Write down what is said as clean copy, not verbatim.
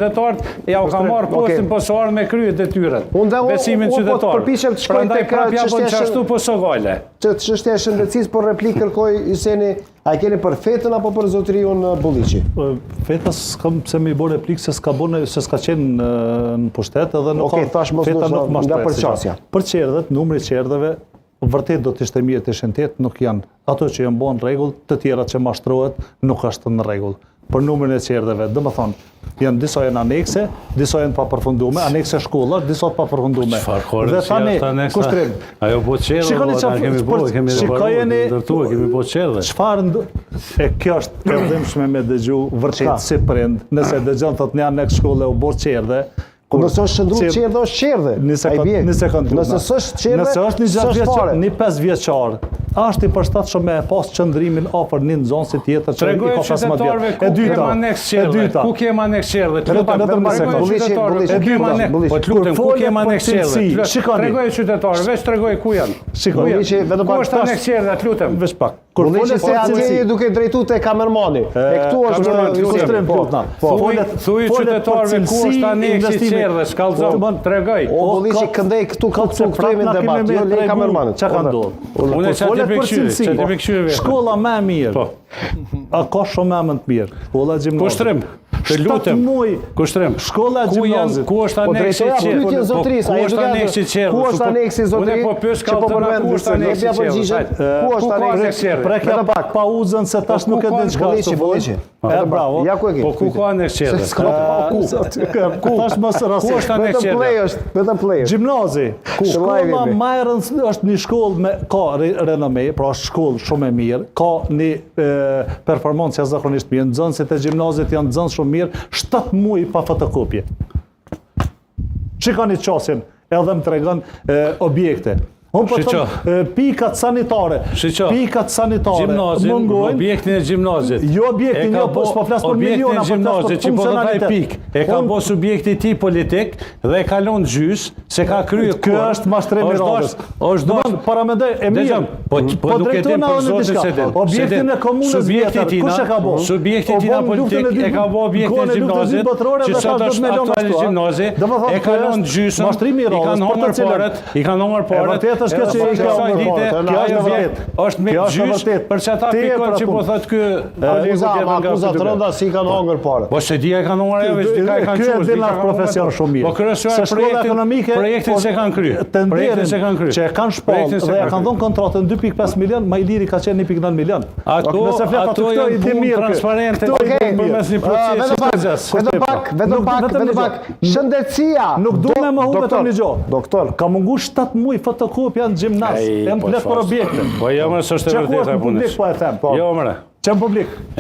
Qytetarët ja u ka marrë postin po së ardhë me kryet detyrat. Besimin qytetarë. Përpiqem të shkoj tek çështja po sogale. Çështja e shëndetësisë, por replikë kërkoj Yseni, a keni për fetën apo për zotëriun Bulliqi? Feta s'kam pse më i bë replikë se s'ka qenë në pushtet edhe nuk ka feta nuk më nga përqasja. Për qerdhet, numri i qerdheve vërtet do të ishte mirë të shentet, nuk janë ato që janë bën rregull, të tjera që mashtrohet nuk është në rregull. Për numrin e qerdheve, do të thonë, janë disa janë anekse, disa janë pa përfunduar, anekse shkolla, disa pa përfunduar. Dhe tani kushtrim. Ajo po çerdhe, kemi po çerdhe. Çfarë kjo është e rëndësishme me dëgju vërtet si prind, nëse dëgjon thotë në anek shkolle u bë çerdhe. Nëse është shëndru qerdhe, është qerdhe. Një sekundë. Nëse është qerdhe, nëse është një 5 vjeçar, është i përshtatshëm me pas qëndrimin afër një nxënësi tjetër që i ka 15 vjet. Ku kemi aneks qerdhe? Po të lutem, ku kemi aneks qerdhe? Tregoj qytetarëve, veç tregoj ku janë. Ku është aneks qerdhe, të lutem. Veç pak. Bulliqi se atje duke drejtu te kamermani. E këtu është kushtrim plotna. Thuaj qytetarëve ku është aneksi qerdhe, shkallëzon, tregoj. O Bulliqi këndej këtu këtu në debat, jo le kamermanit. Çka ka ndodhur? Unë çati pikëqyre. Shkolla më e mirë. A ka shumë më të mirë? Shkolla gjimnazit. Kushtrim. Të lutem. Kushtrim. Shkolla gjimnazit. Ku është aneksi qerdhe? Ku është aneksi qerdhe? Ku është aneksi zotëri? Unë po pyes kallëzon ku është aneksi qerdhe? Ku është aneksi qerdhe? Prekja pauzën se tash nuk e din çka. Bulliqi. Bravo. Ja ku e ke? Po ku ka aneks qerdhe? Ku tash mos rasti. Ku është aneks qerdhe? Vetëm play. Gjimnazi. Shkolla më e rëndësishme është një shkollë me ka renome, pra është shkollë shumë e mirë, ka një performancë zakonisht mirë. Nxënësit e gjimnazit janë nxënës shumë mirë, 7 muaj pa fotokopje. Shikoni çastin, edhe më tregon objekte. Unë po them pikat sanitare. Pikat sanitare. Objektin e gjimnazit. Jo objektin, jo po flas për miliona, po flas për funksionalitet. Pik. E ka bë subjekti i tij politik dhe e kalon gjys se ka kryer. Ky është mashtrim i radhës. Është dosh paramendoj e mirë. Po drejton për zotin se del. Objektin e komunës vjetër, kush e ka bë? Subjekti i tij politik e ka bë objektin e gjimnazit. Që sot është aktual gjimnazi. E kalon gjysën. Mashtrim i radhës. I kanë humbur parat. Është kjo që i ka është me gjysh për çata pikon që po thotë ky akuzat rënda si kanë hongër parë. Po se dia e kanë hongër ajo veç ka e kanë çuar. Ky është një profesion shumë mirë. Po kryesuar projektin që kanë kryer. Projektin që kanë kryer. Që e kanë shpallë dhe ja kanë dhënë kontratën 2.5 milion, më i liri ka qenë 1.9 milion. Ato janë punë transparente përmes një procesi. Vetëm pak. Shëndetësia. Nuk duam më humbet një gjë. Doktor, ka munguar 7 muaj fotokopja në gjimnaz. Jam flet për objekte. Po jo më s'është e vërtetë apo punë. Po e them, po. Jo më. Çem publik.